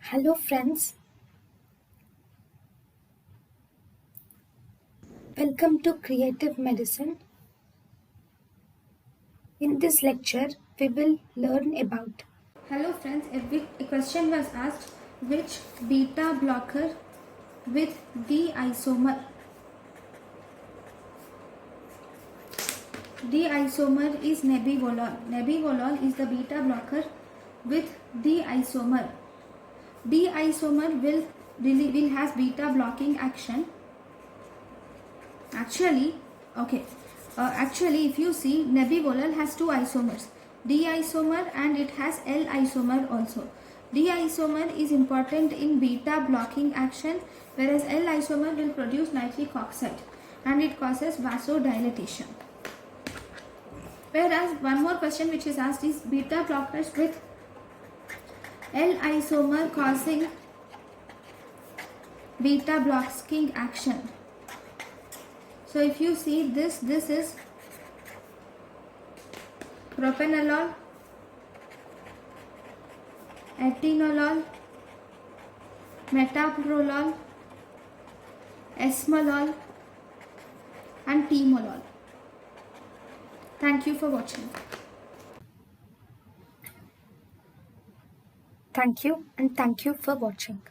Hello friends, welcome to Creative Medicine. In this lecture, we will learn about. Hello friends, a question was asked, which beta blocker with D isomer is nebivolol. Nebivolol is the beta blocker with D isomer. D isomer will has beta blocking action. Actually, if you see, nebivolol has two isomers, D isomer and it has L isomer also. D isomer is important in beta blocking action, whereas L isomer will produce nitric oxide and it causes vasodilatation. Whereas one more question which is asked is beta blockers with L isomer causing beta blocking action. So if you see this is propanolol, atenolol, metoprolol, esmolol and timolol. Thank you for watching. Thank you for watching.